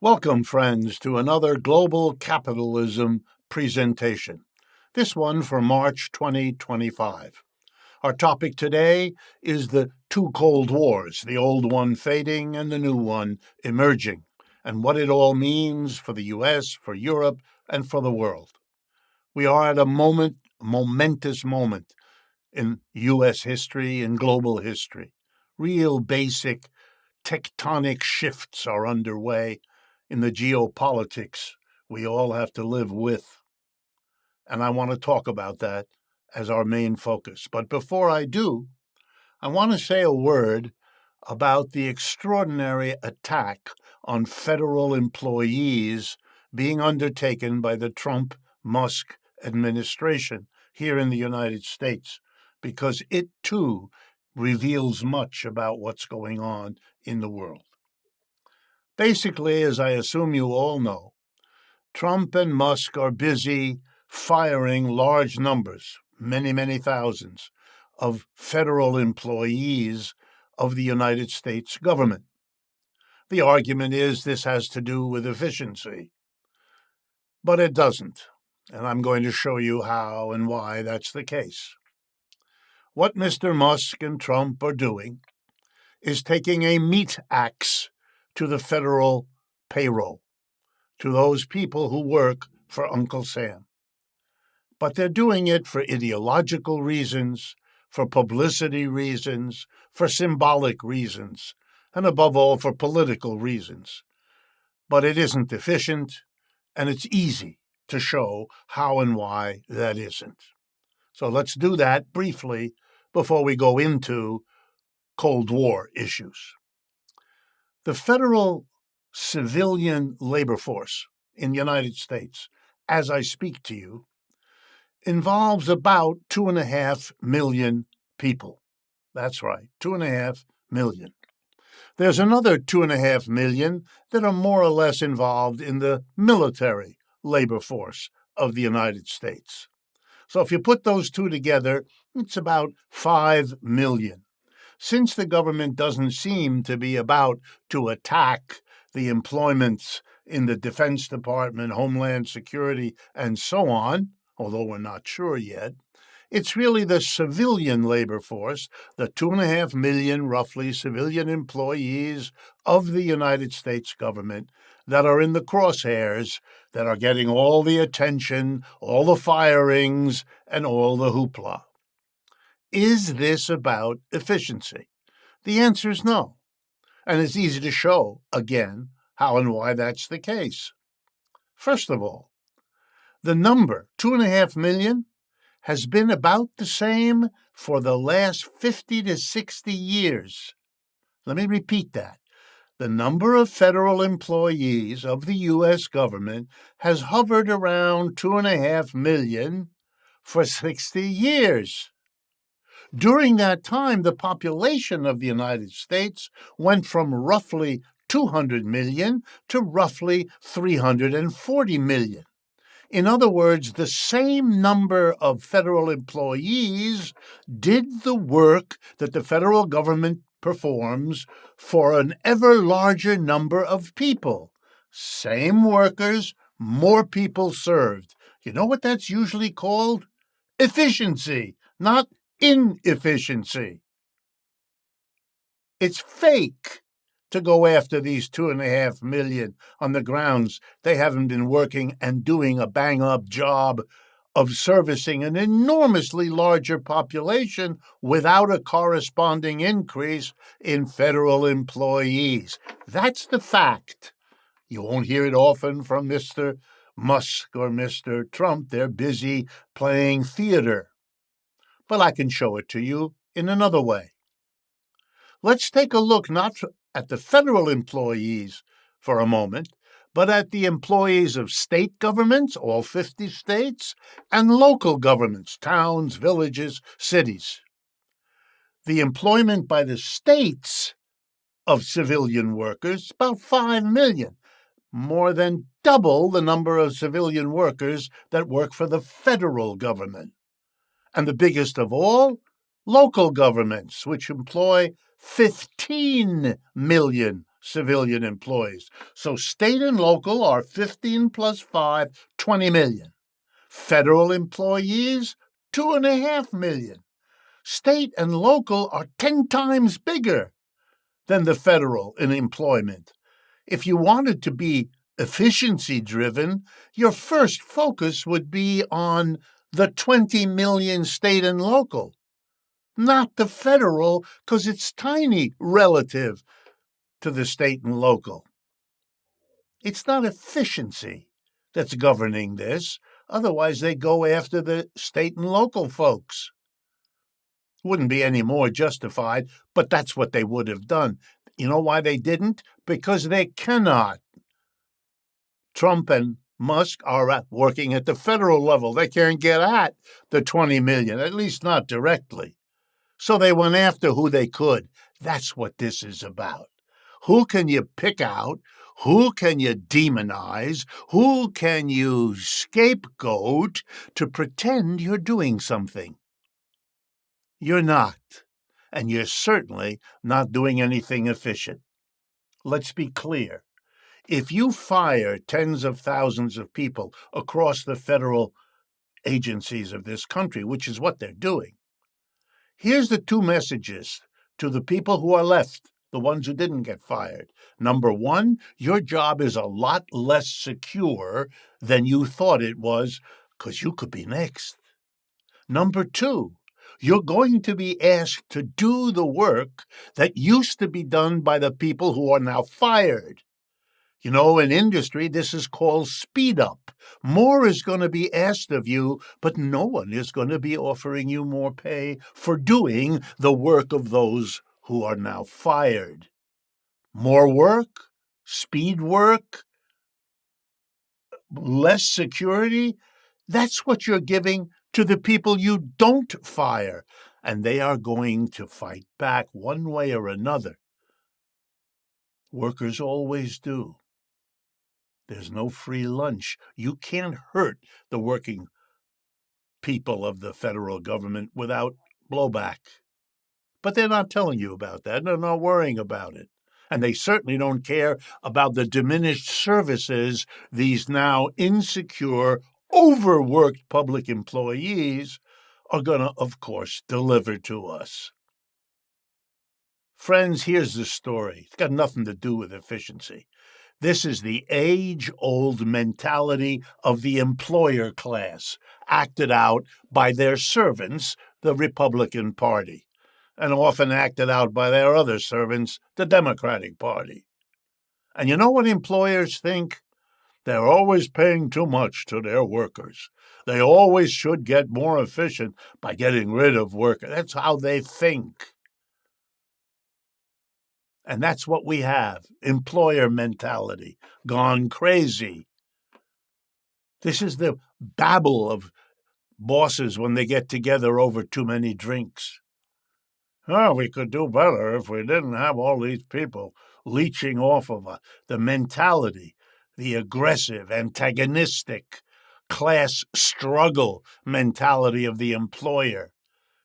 Welcome, friends, to another Global Capitalism presentation. This one for March 2025. Our topic today is the two Cold Wars, the old one fading and the new one emerging, and what it all means for the U.S., for Europe, and for the world. We are at a momentous moment in U.S. history and global history. Real basic tectonic shifts are underway in the geopolitics we all have to live with. And I want to talk about that as our main focus. But before I do, I want to say a word about the extraordinary attack on federal employees being undertaken by the Trump-Musk administration here in the United States, because it too reveals much about what's going on in the world. Basically, as I assume you all know, Trump and Musk are busy firing large numbers, many thousands, of federal employees of the United States government. The argument is this has to do with efficiency, but it doesn't, and I'm going to show you how and why that's the case. What Mr. Musk and Trump are doing is taking a meat axe to the federal payroll, to those people who work for Uncle Sam. But they're doing it for ideological reasons, for publicity reasons, for symbolic reasons, and above all, for political reasons. But it isn't efficient, and it's easy to show how and why that isn't. So let's do that briefly before we go into Cold War issues. The federal civilian labor force in the United States, as I speak to you, involves about 2.5 million people. That's right, 2.5 million. There's another 2.5 million that are more or less involved in the military labor force of the United States. So if you put those two together, it's about 5 million. Since the government doesn't seem to be about to attack the employments in the Defense Department, Homeland Security, and so on, although we're not sure yet, it's really the civilian labor force, the 2.5 million, roughly, civilian employees of the United States government that are in the crosshairs, that are getting all the attention, all the firings, and all the hoopla. Is this about efficiency? The answer is no. And it's easy to show, again, how and why that's the case. First of all, the number, 2.5 million, has been about the same for the last 50 to 60 years. Let me repeat that. The number of federal employees of the U.S. government has hovered around 2.5 million for 60 years. During that time, the population of the United States went from roughly 200 million to roughly 340 million. In other words, the same number of federal employees did the work that the federal government performs for an ever larger number of people. Same workers, more people served. You know what that's usually called? Efficiency, not inefficiency. It's fake to go after these 2.5 million on the grounds they haven't been working and doing a bang-up job of servicing an enormously larger population without a corresponding increase in federal employees. That's the fact. You won't hear it often from Mr. Musk or Mr. Trump. They're busy playing theater. But I can show it to you in another way. Let's take a look not at the federal employees for a moment, but at the employees of state governments, all 50 states, and local governments, towns, villages, cities. The employment by the states of civilian workers, about 5 million, more than double the number of civilian workers that work for the federal government. And the biggest of all, local governments, which employ 15 million civilian employees. So state and local are 15 plus 5, 20 million. Federal employees, 2.5 million. State and local are 10 times bigger than the federal in employment. If you wanted to be efficiency driven, your first focus would be on the 20 million state and local, not the federal, because it's tiny relative to the state and local. It's not efficiency that's governing this. Otherwise, they go after the state and local folks. Wouldn't be any more justified, but that's what they would have done. You know why they didn't? Because they cannot. Trump and Musk are working at the federal level. They can't get at the 20 million, at least not directly. So they went after who they could. That's what this is about. Who can you pick out? Who can you demonize? Who can you scapegoat to pretend you're doing something? You're not. And you're certainly not doing anything efficient. Let's be clear. If you fire tens of thousands of people across the federal agencies of this country, which is what they're doing, here's the two messages to the people who are left, the ones who didn't get fired. Number one, your job is a lot less secure than you thought it was, because you could be next. Number two, you're going to be asked to do the work that used to be done by the people who are now fired. You know, in industry, this is called speed up. More is going to be asked of you, but no one is going to be offering you more pay for doing the work of those who are now fired. More work, speed work, less security, that's what you're giving to the people you don't fire. And they are going to fight back one way or another. Workers always do. There's no free lunch. You can't hurt the working people of the federal government without blowback. But they're not telling you about that. They're not worrying about it. And they certainly don't care about the diminished services these now insecure, overworked public employees are going to, of course, deliver to us. Friends, here's the story. It's got nothing to do with efficiency. This is the age-old mentality of the employer class, acted out by their servants, the Republican Party, and often acted out by their other servants, the Democratic Party. And you know what employers think? They're always paying too much to their workers. They always should get more efficient by getting rid of workers. That's how they think. And that's what we have, employer mentality, gone crazy. This is the babble of bosses when they get together over too many drinks. Oh, we could do better if we didn't have all these people leeching off of the mentality, the aggressive, antagonistic, class struggle mentality of the employer.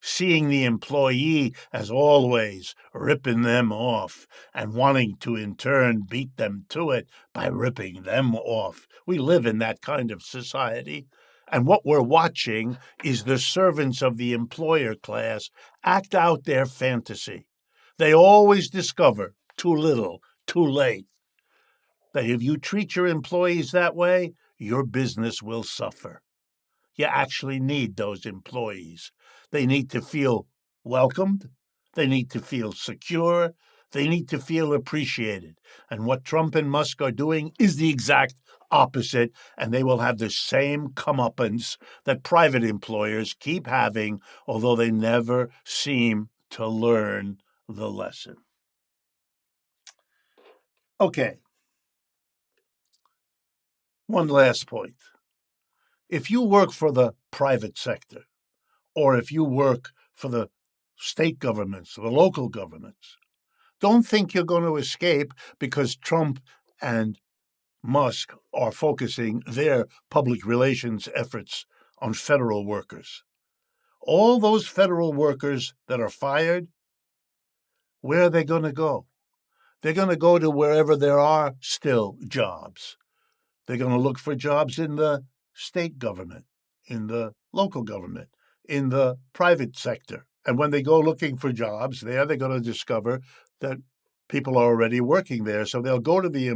Seeing the employee, as always, ripping them off and wanting to, in turn, beat them to it by ripping them off. We live in that kind of society. And what we're watching is the servants of the employer class act out their fantasy. They always discover too little, too late, that if you treat your employees that way, your business will suffer. You actually need those employees. They need to feel welcomed. They need to feel secure. They need to feel appreciated. And what Trump and Musk are doing is the exact opposite, and they will have the same comeuppance that private employers keep having, although they never seem to learn the lesson. Okay. One last point. If you work for the private sector, or if you work for the state governments, the local governments, don't think you're going to escape because Trump and Musk are focusing their public relations efforts on federal workers. All those federal workers that are fired, where are they going to go? They're going to go to wherever there are still jobs. They're going to look for jobs in the state government, in the local government, in the private sector. And when they go looking for jobs there, they're going to discover that people are already working there. So they'll go to the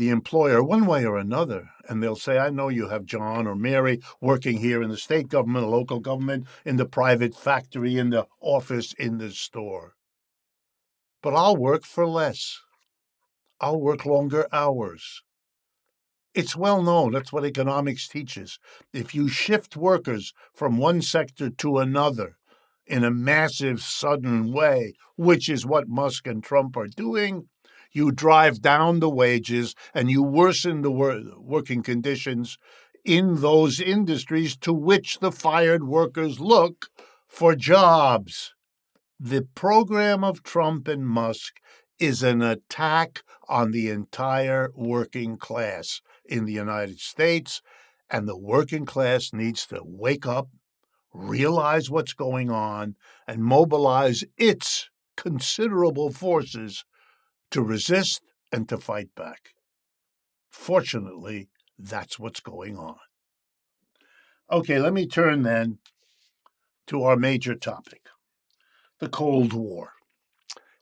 employer one way or another, and they'll say, I know you have John or Mary working here in the state government, local government, in the private factory, in the office, in the store. But I'll work for less. I'll work longer hours. It's well known. That's what economics teaches. If you shift workers from one sector to another in a massive, sudden way, which is what Musk and Trump are doing, you drive down the wages and you worsen the working conditions in those industries to which the fired workers look for jobs. The program of Trump and Musk is an attack on the entire working class in the United States, and the working class needs to wake up, realize what's going on, and mobilize its considerable forces to resist and to fight back. Fortunately, that's what's going on. Okay, let me turn then to our major topic, the Cold War.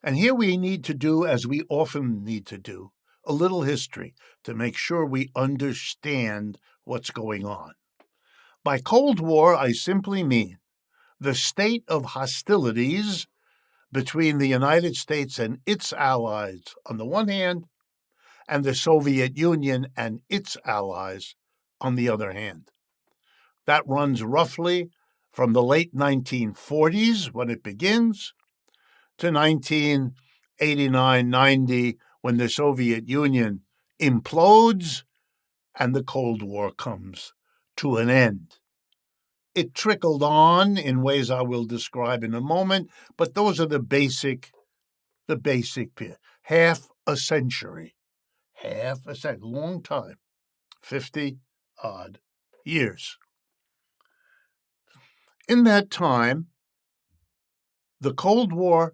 And here we need to do, as we often need to do, a little history to make sure we understand what's going on. By Cold War, I simply mean the state of hostilities between the United States and its allies on the one hand, and the Soviet Union and its allies on the other hand. That runs roughly from the late 1940s, when it begins, to 1989-90, when the Soviet Union implodes and the Cold War comes to an end. It trickled on in ways I will describe in a moment, but those are the basic half a century, long time, 50-odd years. In that time, the Cold War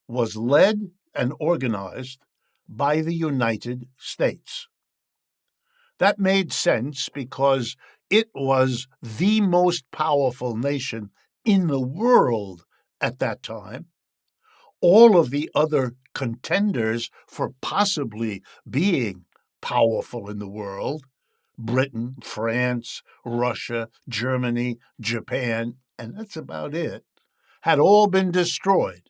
was led and organized by the United States. That made sense because it was the most powerful nation in the world at that time. All of the other contenders for possibly being powerful in the world, Britain, France, Russia, Germany, Japan, and that's about it, had all been destroyed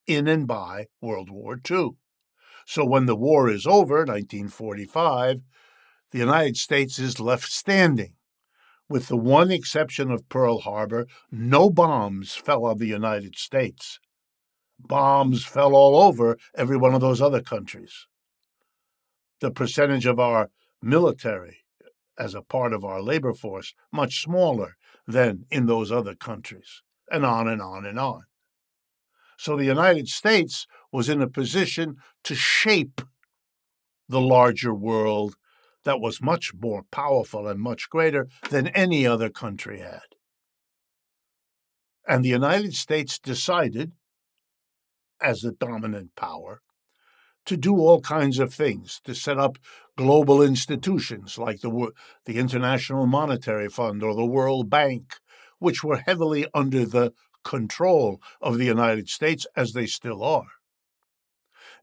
in and by World War II. So when the war is over, 1945, the United States is left standing. With the one exception of Pearl Harbor, no bombs fell on the United States. Bombs fell all over every one of those other countries. The percentage of our military as a part of our labor force much smaller than in those other countries, and on and on and on. So the United States was in a position to shape the larger world that was much more powerful and much greater than any other country had. And the United States decided, as the dominant power, to do all kinds of things, to set up global institutions like the International Monetary Fund or the World Bank, which were heavily under the control of the United States, as they still are.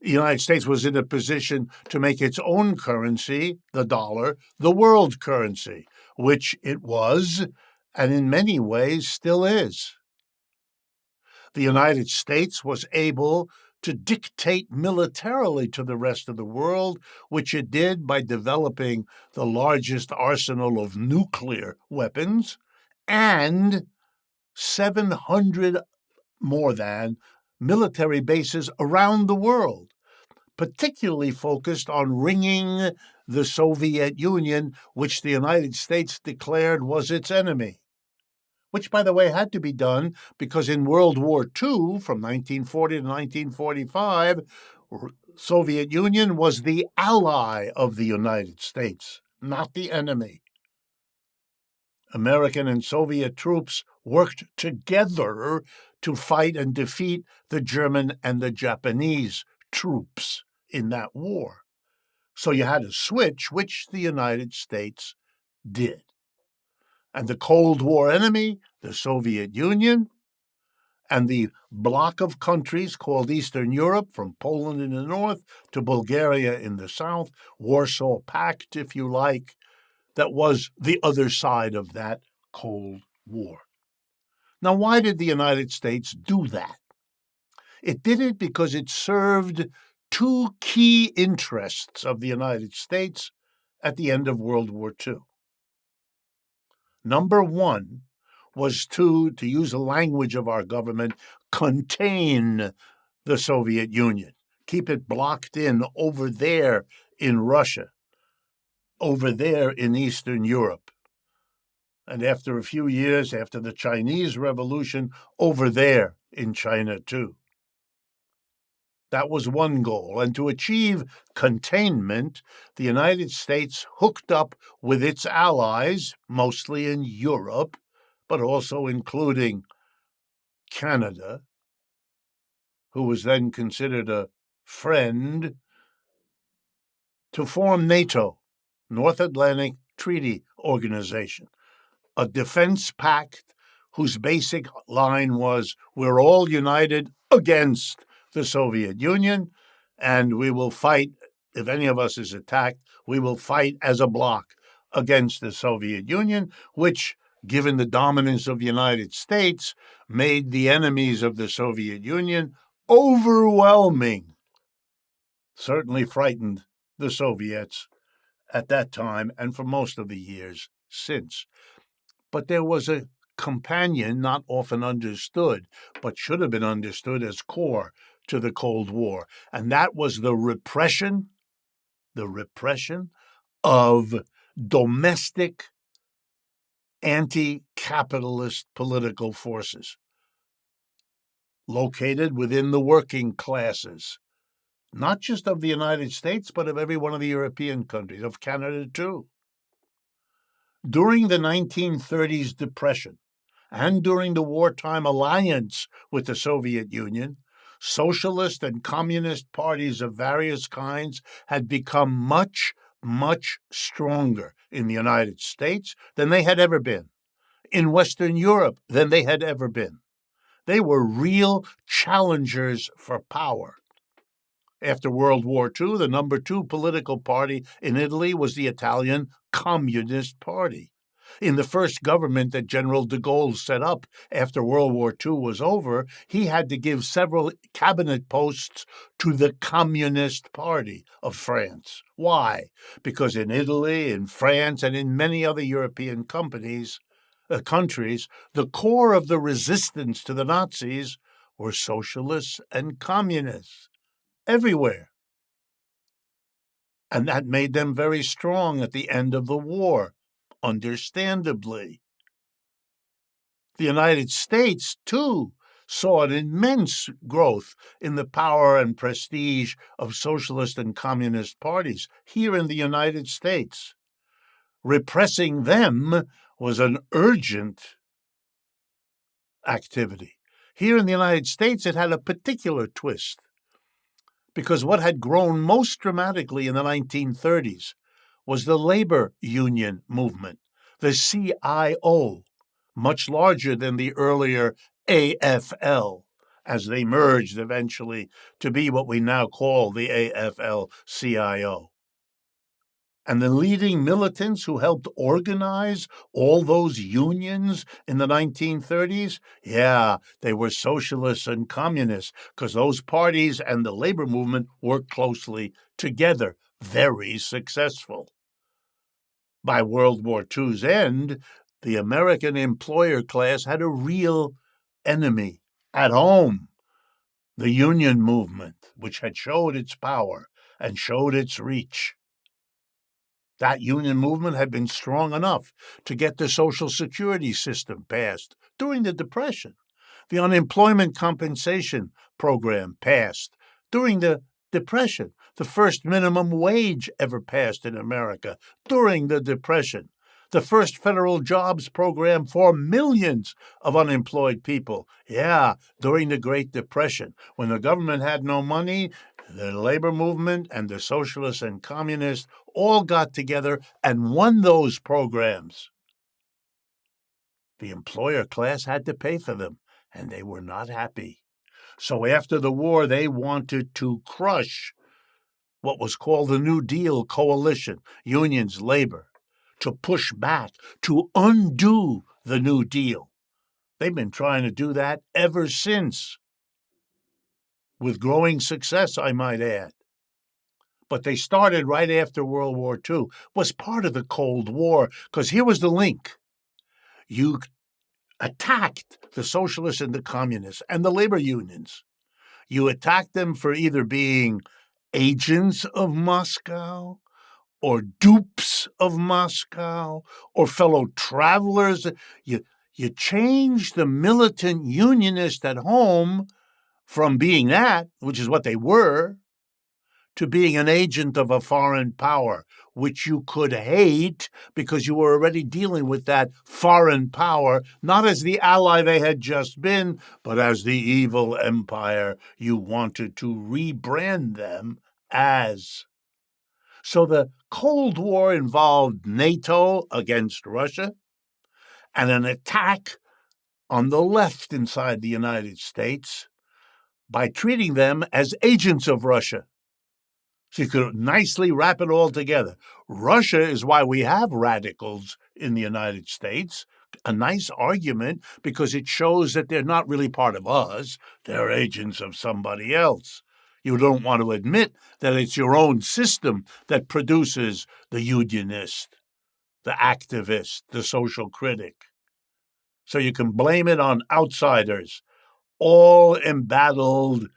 The United States was in a position to make its own currency, the dollar, the world currency, which it was, and in many ways still is. The United States was able to dictate militarily to the rest of the world, which it did by developing the largest arsenal of nuclear weapons and 700 more than military bases around the world, particularly focused on ringing the Soviet Union, which the United States declared was its enemy. Which, by the way, had to be done because in World War II, from 1940 to 1945, Soviet Union was the ally of the United States, not the enemy. American and Soviet troops worked together to fight and defeat the German and the Japanese troops in that war. So you had to switch, which the United States did. And the Cold War enemy, the Soviet Union, and the bloc of countries called Eastern Europe, from Poland in the north to Bulgaria in the south, Warsaw Pact, if you like, that was the other side of that Cold War. Now, why did the United States do that? It did it because it served two key interests of the United States at the end of World War II. Number one was to use the language of our government, contain the Soviet Union, keep it blocked in over there in Russia, over there in Eastern Europe. And after a few years, after the Chinese Revolution, over there in China too. That was one goal. And to achieve containment, the United States hooked up with its allies, mostly in Europe, but also including Canada, who was then considered a friend, to form NATO, North Atlantic Treaty Organization, a defense pact whose basic line was, we're all united against the Soviet Union, and we will fight, if any of us is attacked, we will fight as a bloc against the Soviet Union, which, given the dominance of the United States, made the enemies of the Soviet Union overwhelming, certainly frightened the Soviets at that time and for most of the years since. But there was a companion not often understood, but should have been understood as core to the Cold War, and that was the repression of domestic anti-capitalist political forces located within the working classes, not just of the United States, but of every one of the European countries, of Canada too. During the 1930s depression and during the wartime alliance with the Soviet Union, socialist and communist parties of various kinds had become much, much stronger in the United States than they had ever been, in Western Europe than they had ever been. They were real challengers for power. After World War II, the number two political party in Italy was the Italian Communist Party. In the first government that General de Gaulle set up after World War II was over, he had to give several cabinet posts to the Communist Party of France. Why? Because in Italy, in France, and in many other European countries, the core of the resistance to the Nazis were socialists and communists everywhere. And that made them very strong at the end of the war, understandably. The United States, too, saw an immense growth in the power and prestige of socialist and communist parties here in the United States. Repressing them was an urgent activity. Here in the United States, it had a particular twist, because what had grown most dramatically in the 1930s was the labor union movement, the CIO, much larger than the earlier AFL, as they merged eventually to be what we now call the AFL-CIO. And the leading militants who helped organize all those unions in the 1930s, they were socialists and communists, because those parties and the labor movement worked closely together, very successful. By World War II's end, the American employer class had a real enemy at home, the union movement, which had showed its power and showed its reach. That union movement had been strong enough to get the Social Security system passed during the Depression. The unemployment compensation program passed during the Depression. The first minimum wage ever passed in America during the Depression. The first federal jobs program for millions of unemployed people. During the Great Depression, when the government had no money, The labor movement and the socialists and communists all got together and won those programs. The employer class had to pay for them, and they were not happy. So after the war, they wanted to crush what was called the New Deal coalition, unions, labor, to push back, to undo the New Deal. They've been trying to do that ever since, with growing success, I might add. But they started right after World War II, was part of the Cold War, because here was the link. You attacked the socialists and the communists and the labor unions. You attacked them for either being agents of Moscow or dupes of Moscow or fellow travelers. You changed the militant unionist at home from being that, which is what they were, to being an agent of a foreign power, which you could hate because you were already dealing with that foreign power, not as the ally they had just been, but as the evil empire you wanted to rebrand them as. So the Cold War involved NATO against Russia and an attack on the left inside the United States by treating them as agents of Russia. So you could nicely wrap it all together. Russia is why we have radicals in the United States. A nice argument because it shows that they're not really part of us. They're agents of somebody else. You don't want to admit that it's your own system that produces the unionist, the activist, the social critic. So you can blame it on outsiders. All embattled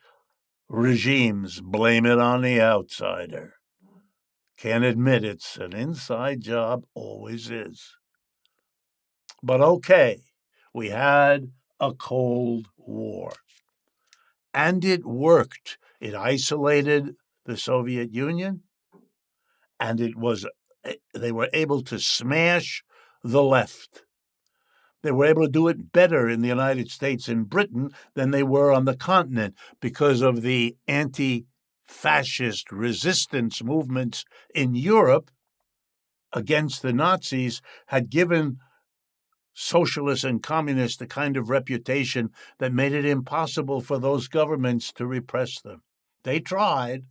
regimes blame it on the outsider. Can't admit it's an inside job, always is. But okay, we had a Cold War. And it worked. It isolated the Soviet Union, and they were able to smash the left. They were able to do it better in the United States and Britain than they were on the continent because of the anti-fascist resistance movements in Europe against the Nazis had given socialists and communists the kind of reputation that made it impossible for those governments to repress them. They tried.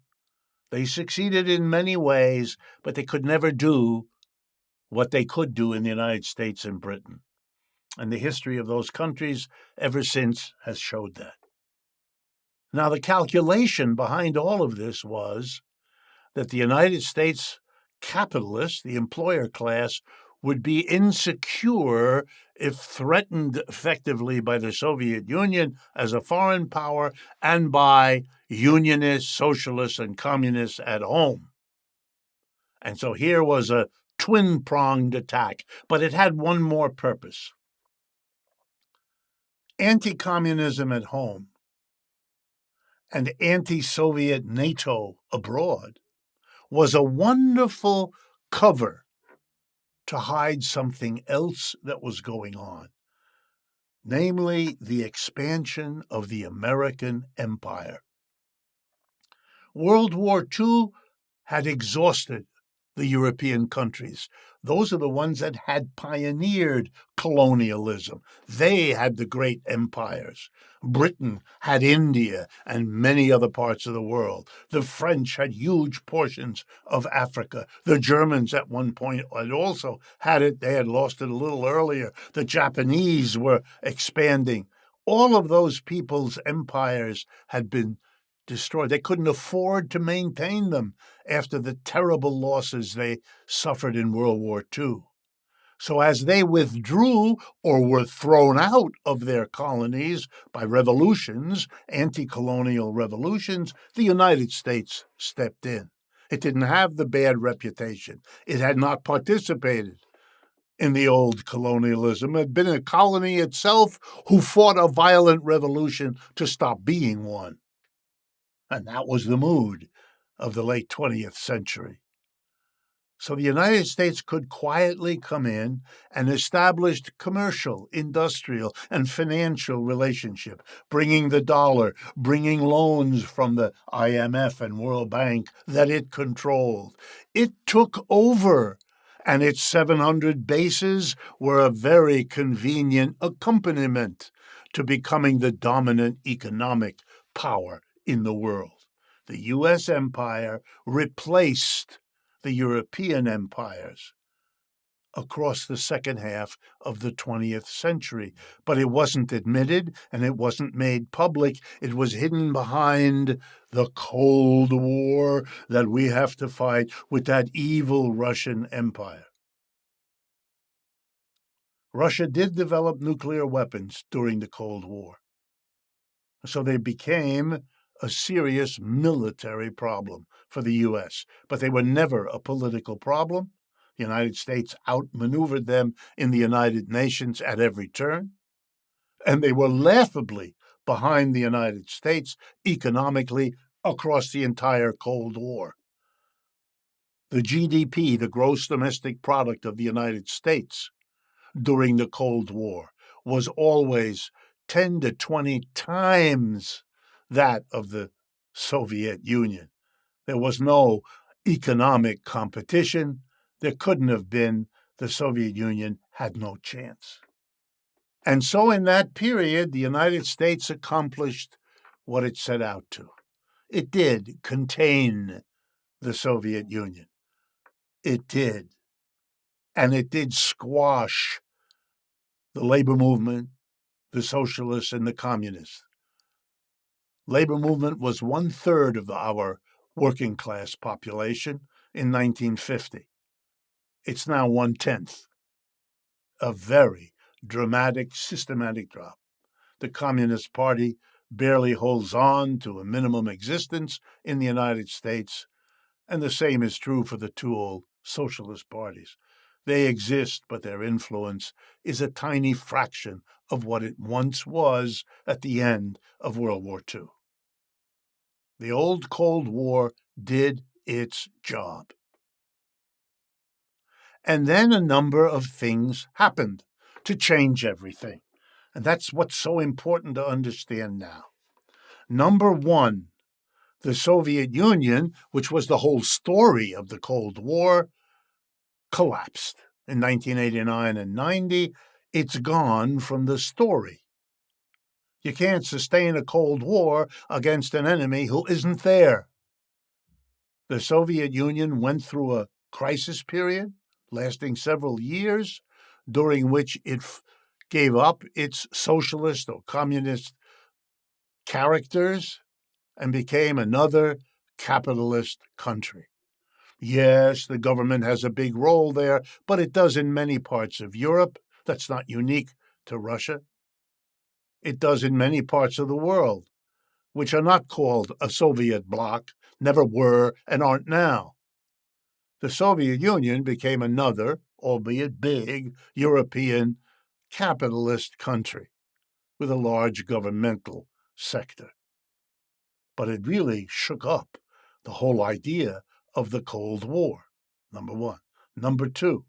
They succeeded in many ways, but they could never do what they could do in the United States and Britain. And the history of those countries ever since has showed that. Now, the calculation behind all of this was that the United States capitalists, the employer class, would be insecure if threatened effectively by the Soviet Union as a foreign power and by unionists, socialists, and communists at home. And so here was a twin-pronged attack, but it had one more purpose. Anti-communism at home and anti-Soviet NATO abroad was a wonderful cover to hide something else that was going on, namely the expansion of the American empire. World War II had exhausted the European countries. Those are the ones that had pioneered colonialism. They had the great empires. Britain had India and many other parts of the world. The French had huge portions of Africa. The Germans at one point had also had it. They had lost it a little earlier. The Japanese were expanding. All of those people's empires had been destroyed. They couldn't afford to maintain them after the terrible losses they suffered in World War II. So as they withdrew or were thrown out of their colonies by revolutions, anti-colonial revolutions, the United States stepped in. It didn't have the bad reputation. It had not participated in the old colonialism. It had been a colony itself who fought a violent revolution to stop being one. And that was the mood of the late 20th century. So the United States could quietly come in and establish commercial, industrial, and financial relationship, bringing the dollar, bringing loans from the IMF and World Bank that it controlled. It took over, and its 700 bases were a very convenient accompaniment to becoming the dominant economic power in the world. The U.S. empire replaced the European empires across the second half of the 20th century. But it wasn't admitted and it wasn't made public. It was hidden behind the Cold War that we have to fight with that evil Russian Empire. Russia did develop nuclear weapons during the Cold War. So they became a serious military problem for the U.S., but they were never a political problem. The United States outmaneuvered them in the United Nations at every turn, and they were laughably behind the United States economically across the entire Cold War. The GDP, the gross domestic product of the United States during the Cold War, was always 10 to 20 times that of the Soviet Union. There was no economic competition. There couldn't have been. The Soviet Union had no chance. And so in that period, the United States accomplished what it set out to. It did contain the Soviet Union. It did. And it did squash the labor movement, the socialists, and the communists. Labor movement was 1/3 of our working class population in 1950. It's now 1/10. A very dramatic, systematic drop. The Communist Party barely holds on to a minimum existence in the United States, and the same is true for the two old socialist parties. They exist, but their influence is a tiny fraction of what it once was at the end of World War II. The old Cold War did its job. And then a number of things happened to change everything. And that's what's so important to understand now. Number one, the Soviet Union, which was the whole story of the Cold War, collapsed in 1989 and 90. It's gone from the story. You can't sustain a Cold War against an enemy who isn't there. The Soviet Union went through a crisis period lasting several years, during which it gave up its socialist or communist characters and became another capitalist country. Yes, the government has a big role there, but it does in many parts of Europe. That's not unique to Russia. It does in many parts of the world, which are not called a Soviet bloc, never were, and aren't now. The Soviet Union became another, albeit big, European capitalist country with a large governmental sector. But it really shook up the whole idea of the Cold War, number one. Number two,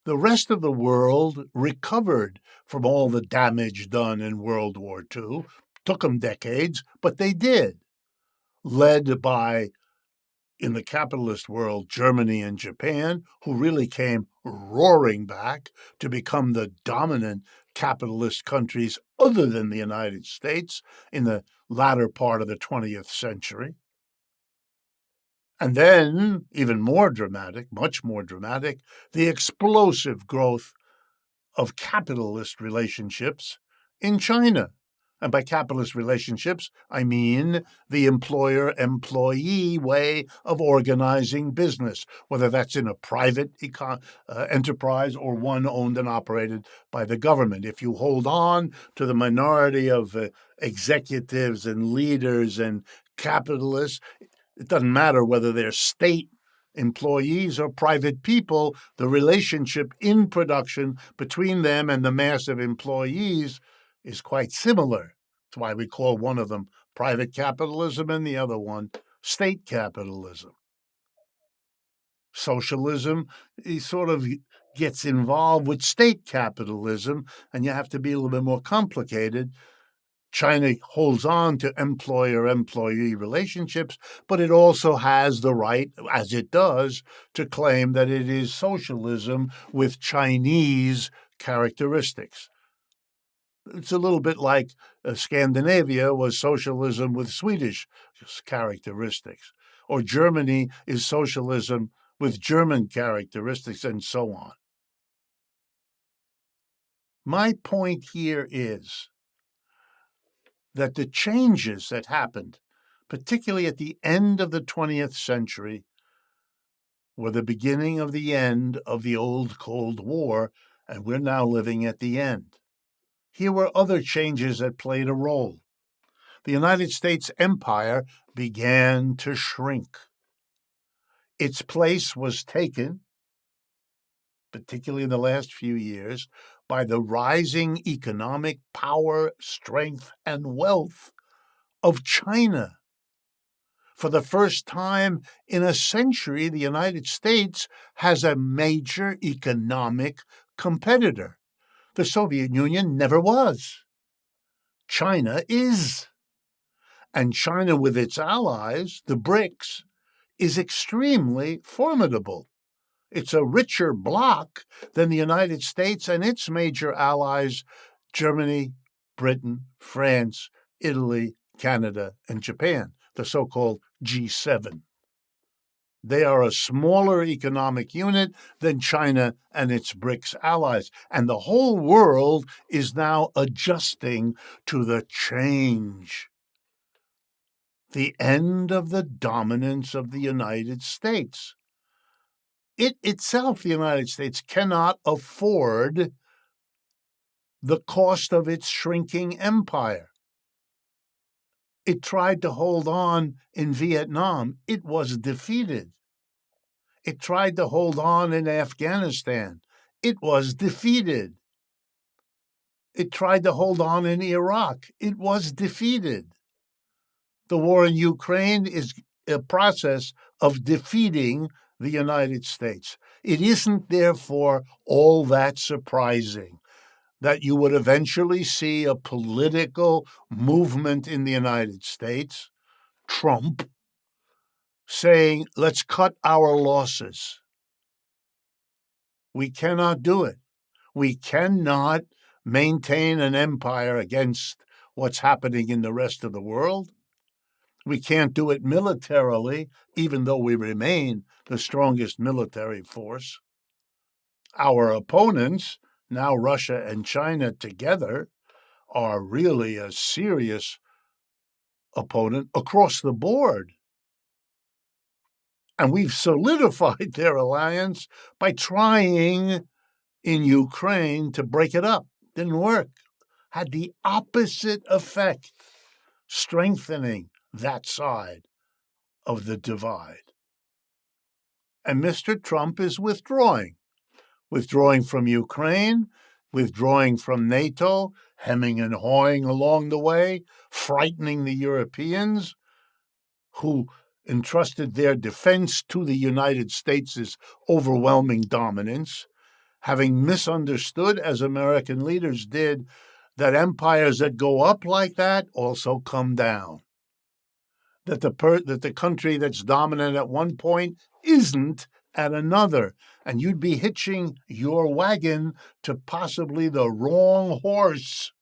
the rest of the world recovered from all the damage done in World War II. Took them decades, but they did, led by, in the capitalist world, Germany and Japan, who really came roaring back to become the dominant capitalist countries other than the United States in the latter part of the 20th century. And then, even more dramatic, much more dramatic, the explosive growth of capitalist relationships in China. And by capitalist relationships, I mean the employer-employee way of organizing business, whether that's in a private enterprise or one owned and operated by the government. If you hold on to the minority of executives and leaders and capitalists, it doesn't matter whether they're state employees or private people, the relationship in production between them and the mass of employees is quite similar. That's why we call one of them private capitalism and the other one state capitalism. Socialism sort of gets involved with state capitalism, and you have to be a little bit more complicated. China holds on to employer-employee relationships, but it also has the right, as it does, to claim that it is socialism with Chinese characteristics. It's a little bit like Scandinavia was socialism with Swedish characteristics, or Germany is socialism with German characteristics, and so on. My point here is that the changes that happened, particularly at the end of the 20th century, were the beginning of the end of the old Cold War, and we're now living at the end. Here were other changes that played a role. The United States empire began to shrink. Its place was taken, particularly in the last few years, by the rising economic power, strength, and wealth of China. For the first time in a century, the United States has a major economic competitor. The Soviet Union never was. China is. And China, with its allies, the BRICS, is extremely formidable. It's a richer bloc than the United States and its major allies, Germany, Britain, France, Italy, Canada, and Japan, the so-called G7. They are a smaller economic unit than China and its BRICS allies. And the whole world is now adjusting to the change. The end of the dominance of the United States. It itself, the United States, cannot afford the cost of its shrinking empire. It tried to hold on in Vietnam. It was defeated. It tried to hold on in Afghanistan. It was defeated. It tried to hold on in Iraq. It was defeated. The war in Ukraine is a process of defeating the United States. It isn't, therefore, all that surprising that you would eventually see a political movement in the United States, Trump, saying, let's cut our losses. We cannot do it. We cannot maintain an empire against what's happening in the rest of the world. We can't do it militarily, even though we remain the strongest military force. Our opponents, now Russia and China together, are really a serious opponent across the board. And we've solidified their alliance by trying in Ukraine to break it up. Didn't work. Had the opposite effect, strengthening that side of the divide. And Mr. Trump is withdrawing from Ukraine, withdrawing from NATO, hemming and hawing along the way, frightening the Europeans who entrusted their defense to the United States' overwhelming dominance, having misunderstood, as American leaders did, that empires that go up like that also come down. That the country that's dominant at one point isn't at another, and you'd be hitching your wagon to possibly the wrong horse.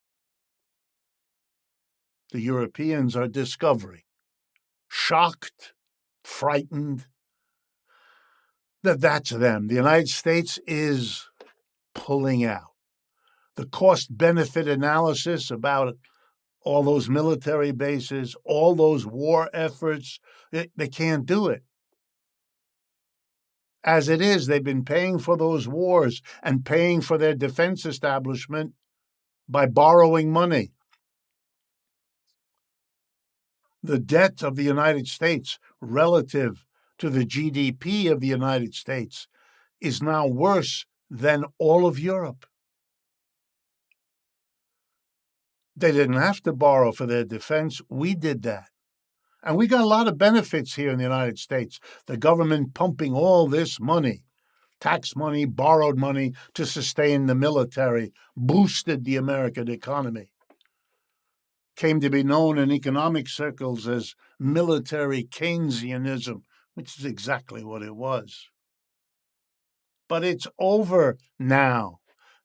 The Europeans are discovering, shocked, frightened, that's them. The United States is pulling out. The cost-benefit analysis about all those military bases, all those war efforts, they can't do it. As it is, they've been paying for those wars and paying for their defense establishment by borrowing money. The debt of the United States relative to the GDP of the United States is now worse than all of Europe. They didn't have to borrow for their defense. We did that. And we got a lot of benefits here in the United States. The government pumping all this money, tax money, borrowed money to sustain the military, boosted the American economy. Came to be known in economic circles as military Keynesianism, which is exactly what it was. But it's over now.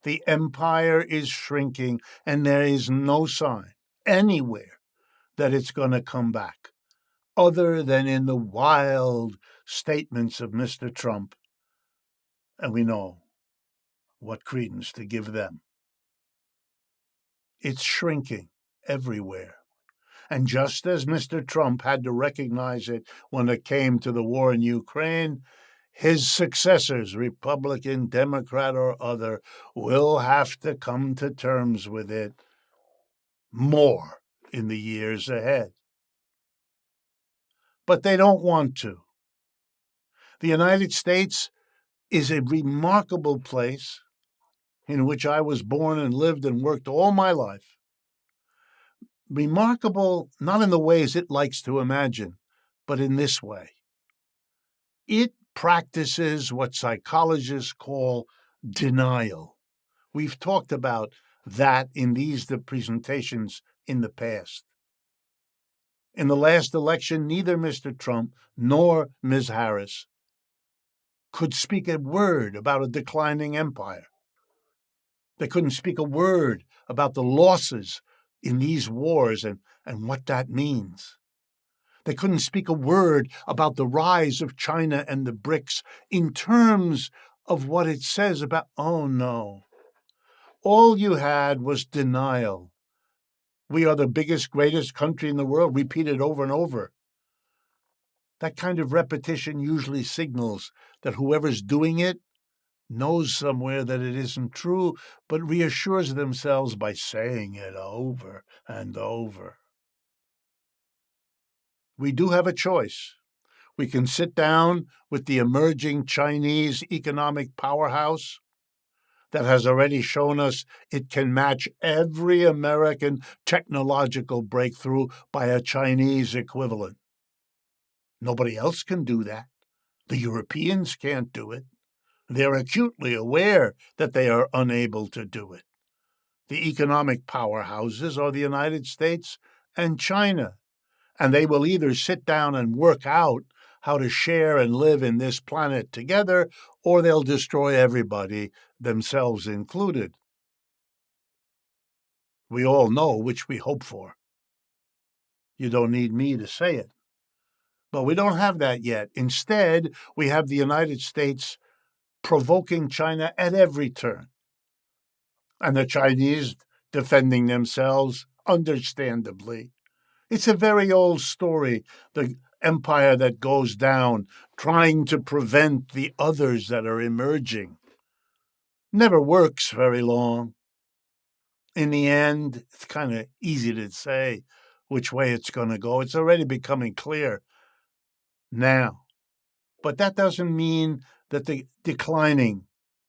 The empire is shrinking, and there is no sign anywhere that it's going to come back, other than in the wild statements of Mr. Trump. And we know what credence to give them. It's shrinking everywhere. And just as Mr. Trump had to recognize it when it came to the war in Ukraine, his successors, Republican, Democrat, or other, will have to come to terms with it more in the years ahead. But they don't want to. The United States is a remarkable place in which I was born and lived and worked all my life. Remarkable not in the ways it likes to imagine, but in this way. It practices what psychologists call denial. We've talked about that in the presentations in the past. In the last election, neither Mr. Trump nor Ms. Harris could speak a word about a declining empire. They couldn't speak a word about the losses in these wars and what that means. They couldn't speak a word about the rise of China and the BRICS in terms of what it says about, oh no. All you had was denial. We are the biggest, greatest country in the world, repeated over and over. That kind of repetition usually signals that whoever's doing it knows somewhere that it isn't true, but reassures themselves by saying it over and over. We do have a choice. We can sit down with the emerging Chinese economic powerhouse that has already shown us it can match every American technological breakthrough by a Chinese equivalent. Nobody else can do that. The Europeans can't do it. They're acutely aware that they are unable to do it. The economic powerhouses are the United States and China, and they will either sit down and work out how to share and live in this planet together, or they'll destroy everybody, themselves included. We all know which we hope for. You don't need me to say it. But we don't have that yet. Instead, we have the United States provoking China at every turn, and the Chinese defending themselves, understandably. It's a very old story, the empire that goes down, trying to prevent the others that are emerging. Never works very long. In the end, it's kind of easy to say which way it's going to go. It's already becoming clear now. But that doesn't mean that the declining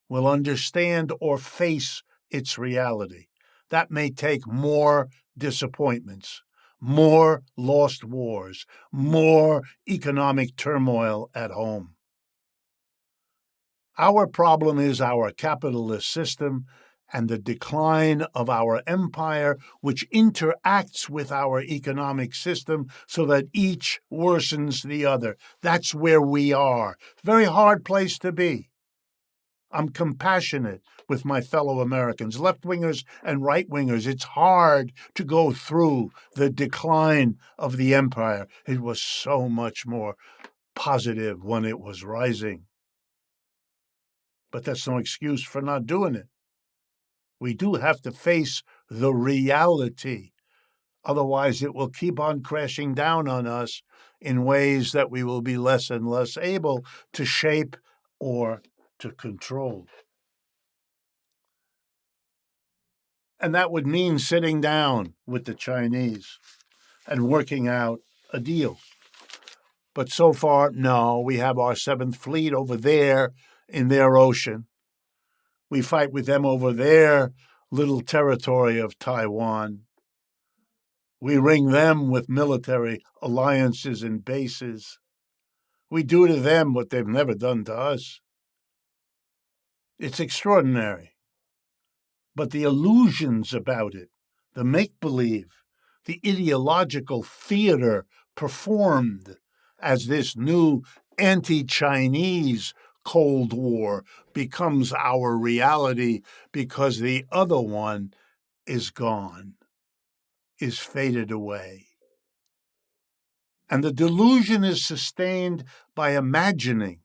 will understand or face its reality. That may take more disappointments, more lost wars, more economic turmoil at home. Our problem is our capitalist system and the decline of our empire, which interacts with our economic system so that each worsens the other. That's where we are. Very hard place to be. I'm compassionate with my fellow Americans, left-wingers and right-wingers. It's hard to go through the decline of the empire. It was so much more positive when it was rising. But that's no excuse for not doing it. We do have to face the reality. Otherwise, it will keep on crashing down on us in ways that we will be less and less able to shape or to control. And that would mean sitting down with the Chinese and working out a deal. But so far, no, we have our Seventh Fleet over there in their ocean. We fight with them over their little territory of Taiwan. We ring them with military alliances and bases. We do to them what they've never done to us. It's extraordinary. But the illusions about it, the make-believe, the ideological theater performed as this new anti-Chinese Cold War becomes our reality because the other one is gone, is faded away. And the delusion is sustained by imagining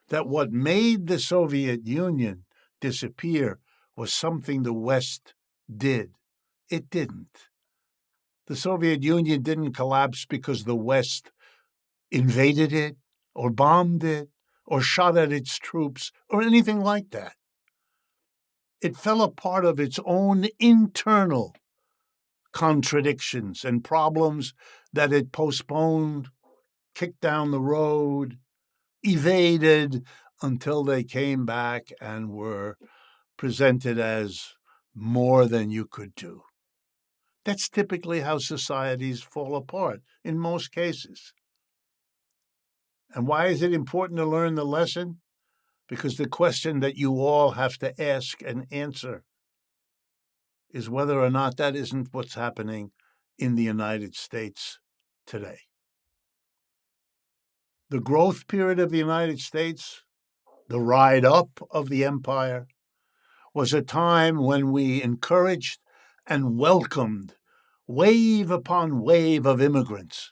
that what made the Soviet Union disappear was something the West did. It didn't. The Soviet Union didn't collapse because the West invaded it or bombed it or shot at its troops or anything like that. It fell apart of its own internal contradictions and problems that it postponed, kicked down the road, evaded until they came back and were presented as more than you could do. That's typically how societies fall apart in most cases. And why is it important to learn the lesson? Because the question that you all have to ask and answer is whether or not that isn't what's happening in the United States today. The growth period of the United States, the ride up of the empire, was a time when we encouraged and welcomed wave upon wave of immigrants.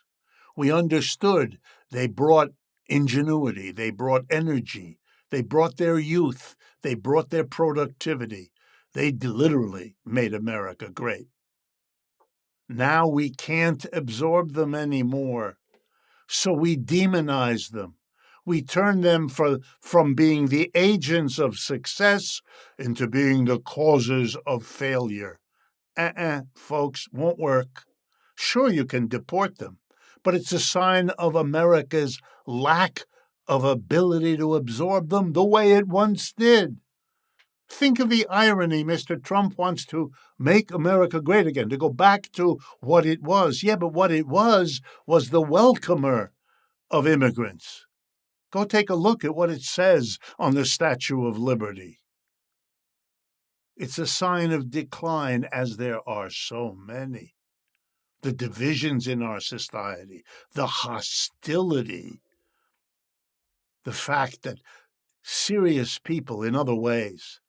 We understood they brought ingenuity, they brought energy, they brought their youth, they brought their productivity. They literally made America great. Now we can't absorb them anymore, so we demonize them. We turn them from being the agents of success into being the causes of failure. Folks, won't work. Sure, you can deport them, but it's a sign of America's lack of ability to absorb them the way it once did. Think of the irony. Mr. Trump wants to make America great again, to go back to what it was. Yeah, but what it was the welcomer of immigrants. Go take a look at what it says on the Statue of Liberty. It's a sign of decline, as there are so many. The divisions in our society, the hostility, the fact that serious people in other ways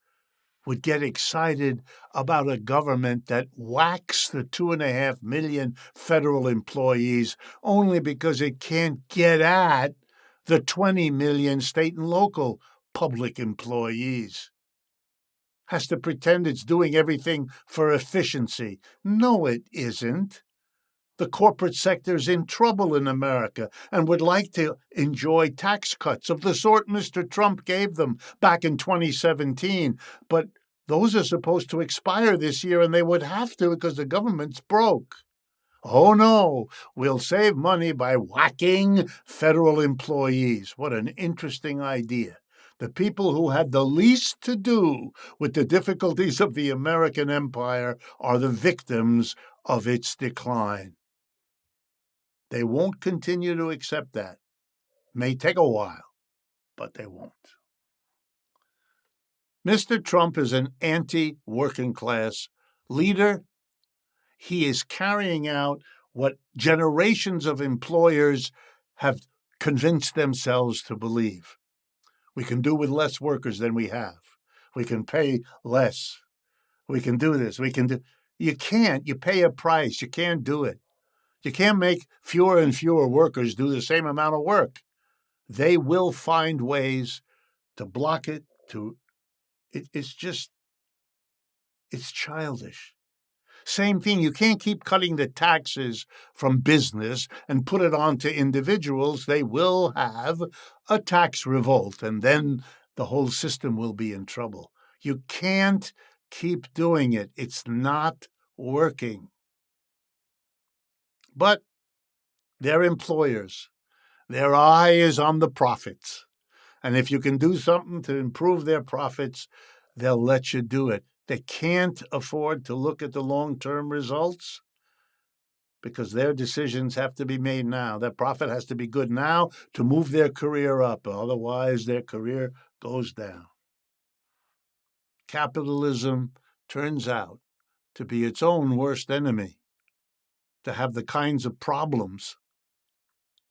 would get excited about a government that whacks the 2.5 million federal employees only because it can't get at the 20 million state and local public employees. Has to pretend it's doing everything for efficiency. No, it isn't. The corporate sector's in trouble in America and would like to enjoy tax cuts of the sort Mr. Trump gave them back in 2017. But those are supposed to expire this year, and they would have to because the government's broke. Oh, no, we'll save money by whacking federal employees. What an interesting idea. The people who had the least to do with the difficulties of the American empire are the victims of its decline. They won't continue to accept that. May take a while, but they won't. Mr. Trump is an anti-working class leader. He is carrying out what generations of employers have convinced themselves to believe. We can do with less workers than we have. We can pay less. We can do this. You can't. You pay a price. You can't do it. You can't make fewer and fewer workers do the same amount of work. They will find ways to block it, it's childish. Same thing, you can't keep cutting the taxes from business and put it on to individuals. They will have a tax revolt, and then the whole system will be in trouble. You can't keep doing it. It's not working. But they're employers. Their eye is on the profits. And if you can do something to improve their profits, they'll let you do it. They can't afford to look at the long-term results. because their decisions have to be made now. Their profit has to be good now to move their career up. Otherwise, their career goes down. Capitalism turns out to be its own worst enemy, to have the kinds of problems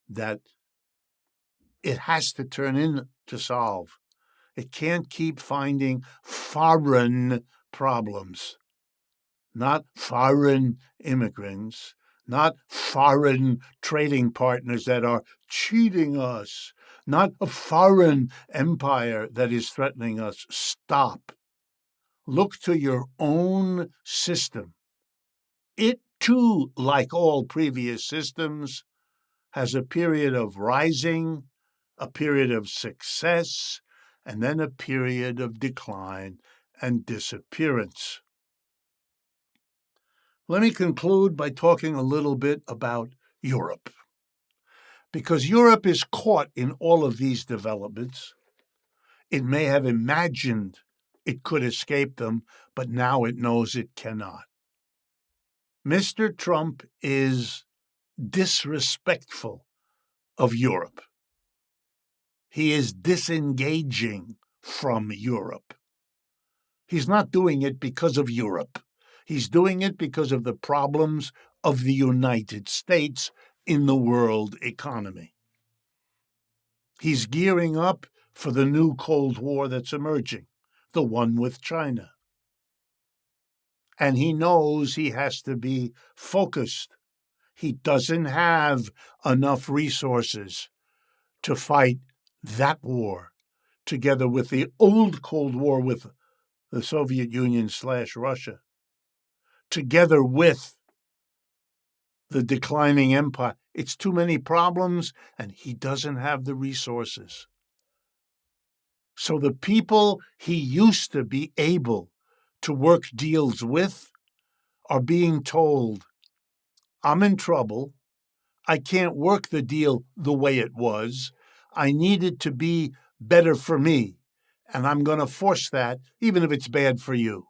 that it has to turn in to solve. It can't keep finding foreign problems, not foreign immigrants, not foreign trading partners that are cheating us, not a foreign empire that is threatening us. Stop. Look to your own system. It too, like all previous systems, has a period of rising, a period of success, and then a period of decline and disappearance. Let me conclude by talking a little bit about Europe, because Europe is caught in all of these developments. It may have imagined it could escape them, but now it knows it cannot. Mr. Trump is disrespectful of Europe. He is disengaging from Europe. He's not doing it because of Europe. He's doing it because of the problems of the United States in the world economy. He's gearing up for the new Cold War that's emerging, the one with China. And he knows he has to be focused. He doesn't have enough resources to fight that war together with the old Cold War with the Soviet Union / Russia, together with the declining empire. It's too many problems, and he doesn't have the resources. So the people he used to be able to work deals with are being told, I'm in trouble. I can't work the deal the way it was. I need it to be better for me, and I'm going to force that, even if it's bad for you.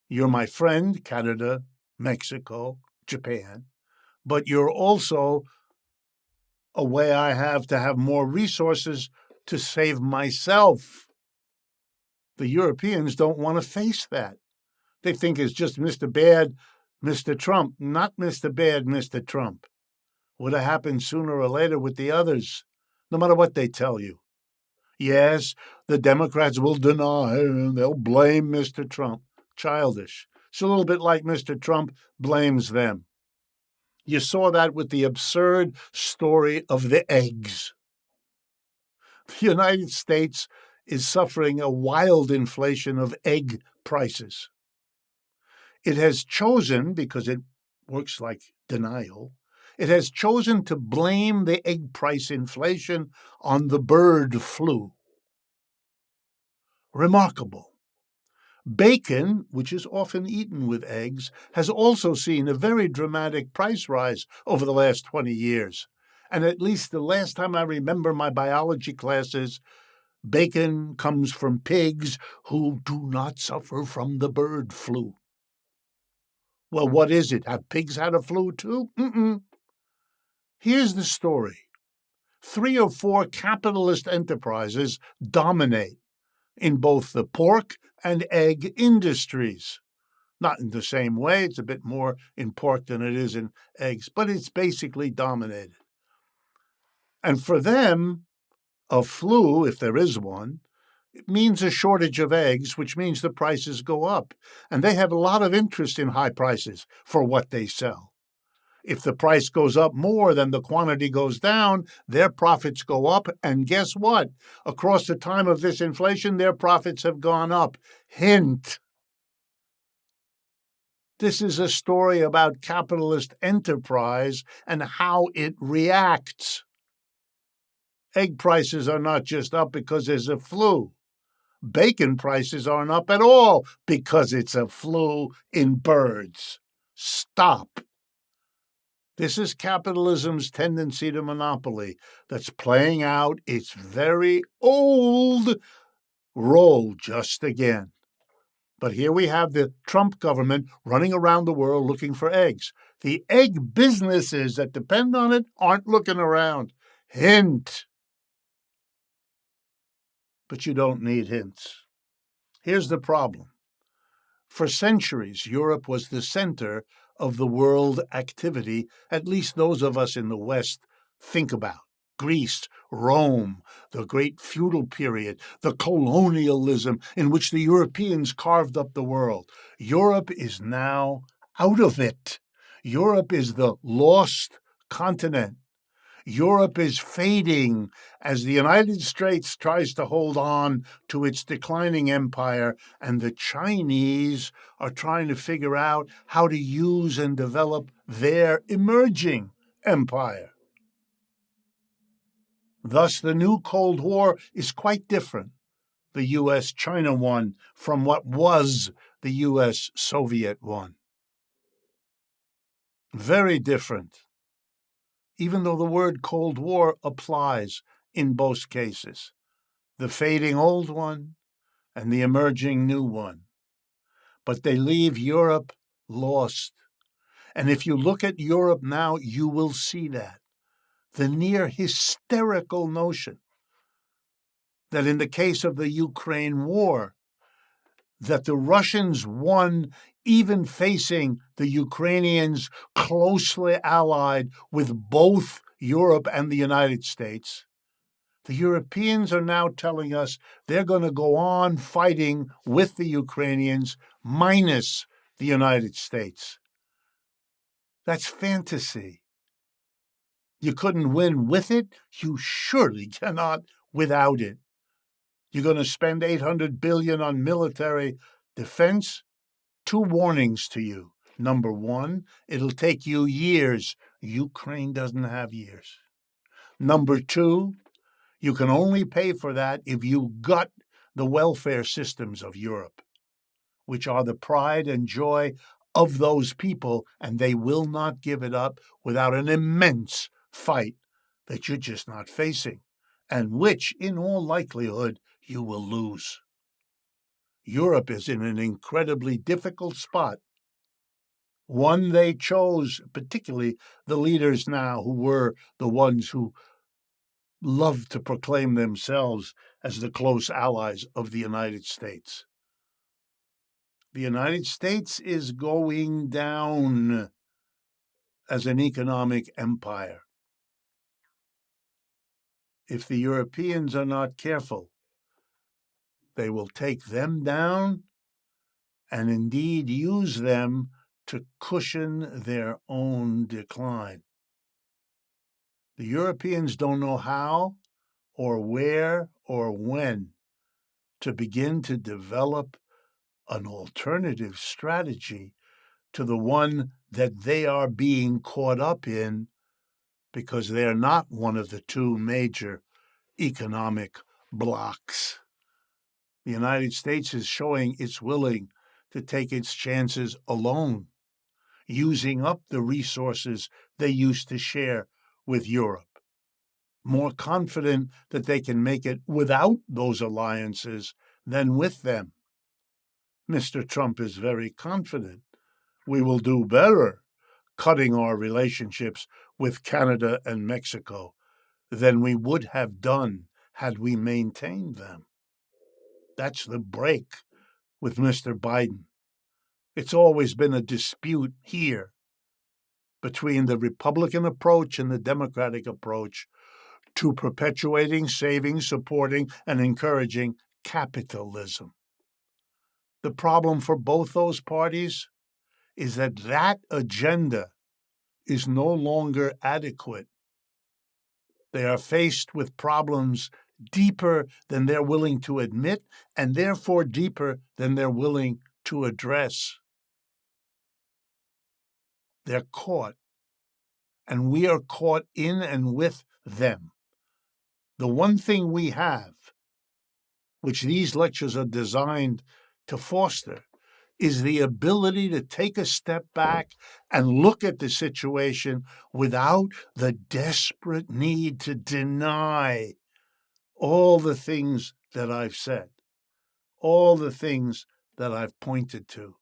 You're my friend, Canada, Mexico, Japan, but you're also a way I have to have more resources to save myself. The Europeans don't want to face that. They think it's just Mr. Bad, Mr. Trump, not Mr. Bad, Mr. Trump. Would have happened sooner or later with the others, no matter what they tell you. Yes, the Democrats will deny and they'll blame Mr. Trump. Childish. It's a little bit like Mr. Trump blames them. You saw that with the absurd story of the eggs. The United States is suffering a wild inflation of egg prices. It has chosen, because it works like denial, it has chosen to blame the egg price inflation on the bird flu. Remarkable. Bacon, which is often eaten with eggs, has also seen a very dramatic price rise over the last 20 years. And at least the last time I remember my biology classes, bacon comes from pigs who do not suffer from the bird flu. Well, what is it? Have pigs had a flu too? Here's the story. 3 or 4 capitalist enterprises dominate in both the pork and egg industries. Not in the same way. It's a bit more in pork than it is in eggs, but it's basically dominated. And for them, a flu, if there is one, it means a shortage of eggs, which means the prices go up. And they have a lot of interest in high prices for what they sell. If the price goes up more than the quantity goes down, their profits go up. And guess what? Across the time of this inflation, their profits have gone up. Hint. This is a story about capitalist enterprise and how it reacts. Egg prices are not just up because there's a flu. Bacon prices aren't up at all because it's a flu in birds. Stop. This is capitalism's tendency to monopoly that's playing out its very old role just again. But here we have the Trump government running around the world looking for eggs. The egg businesses that depend on it aren't looking around. Hint. But you don't need hints. Here's the problem. For centuries, Europe was the center of the world activity, at least those of us in the West think about. Greece, Rome, the great feudal period, the colonialism in which the Europeans carved up the world. Europe is now out of it. Europe is the lost continent. Europe is fading as the United States tries to hold on to its declining empire, and the Chinese are trying to figure out how to use and develop their emerging empire. Thus, the new Cold War is quite different, the U.S.-China one, from what was the U.S.-Soviet one. Very different, even though the word Cold War applies in both cases. The fading old one and the emerging new one. But they leave Europe lost. And if you look at Europe now, you will see that. The near hysterical notion that in the case of the Ukraine war, that the Russians won even facing the Ukrainians closely allied with both Europe and the United States. The Europeans are now telling us they're going to go on fighting with the Ukrainians minus the United States. That's fantasy. You couldn't win with it. You surely cannot without it. You're going to spend $800 billion on military defense? Two warnings to you. Number one, it'll take you years. Ukraine doesn't have years. Number two, you can only pay for that if you gut the welfare systems of Europe, which are the pride and joy of those people, and they will not give it up without an immense fight that you're just not facing, and which, in all likelihood, you will lose. Europe is in an incredibly difficult spot, one they chose, particularly the leaders now who were the ones who love to proclaim themselves as the close allies of the United States. The United States is going down as an economic empire. If the Europeans are not careful, they will take them down and indeed use them to cushion their own decline. The Europeans don't know how or where or when to begin to develop an alternative strategy to the one that they are being caught up in because they're not one of the two major economic blocs. The United States is showing it's willing to take its chances alone, using up the resources they used to share with Europe, more confident that they can make it without those alliances than with them. Mr. Trump is very confident. We will do better cutting our relationships with Canada and Mexico than we would have done had we maintained them. That's the break with Mr. Biden. It's always been a dispute here between the Republican approach and the Democratic approach to perpetuating, saving, supporting, and encouraging capitalism. The problem for both those parties is that that agenda is no longer adequate. They are faced with problems deeper than they're willing to admit, and therefore deeper than they're willing to address. They're caught, and we are caught in and with them. The one thing we have, which these lectures are designed to foster, is the ability to take a step back and look at the situation without the desperate need to deny all the things that I've said, all the things that I've pointed to.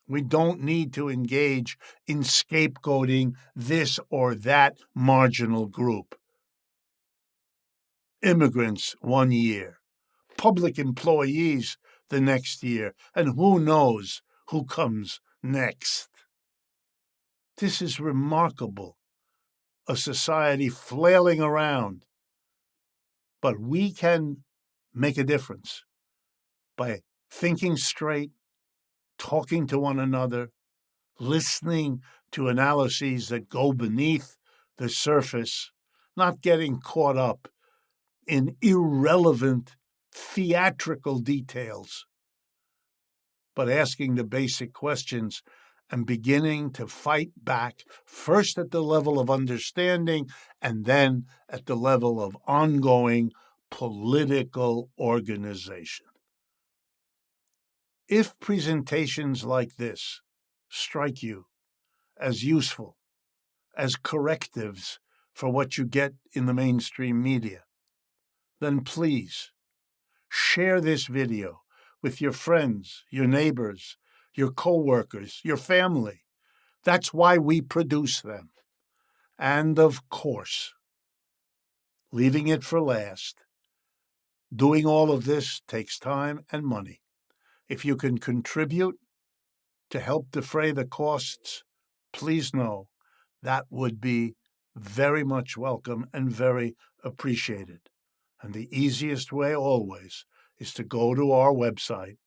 We don't need to engage in scapegoating this or that marginal group. Immigrants 1 year, public employees the next year, and who knows who comes next. This is remarkable, a society flailing around. But we can make a difference by thinking straight, talking to one another, listening to analyses that go beneath the surface, not getting caught up in irrelevant theatrical details, but asking the basic questions and beginning to fight back, first at the level of understanding and then at the level of ongoing political organization. If presentations like this strike you as useful, as correctives for what you get in the mainstream media, then please share this video with your friends, your neighbors, your co-workers, your family. That's why we produce them. And of course, leaving it for last, doing all of this takes time and money. If you can contribute to help defray the costs, please know that would be very much welcome and very appreciated. And the easiest way always is to go to our website,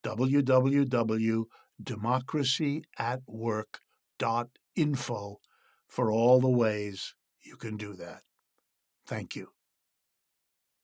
www.democracyatwork.info, for all the ways you can do that. Thank you.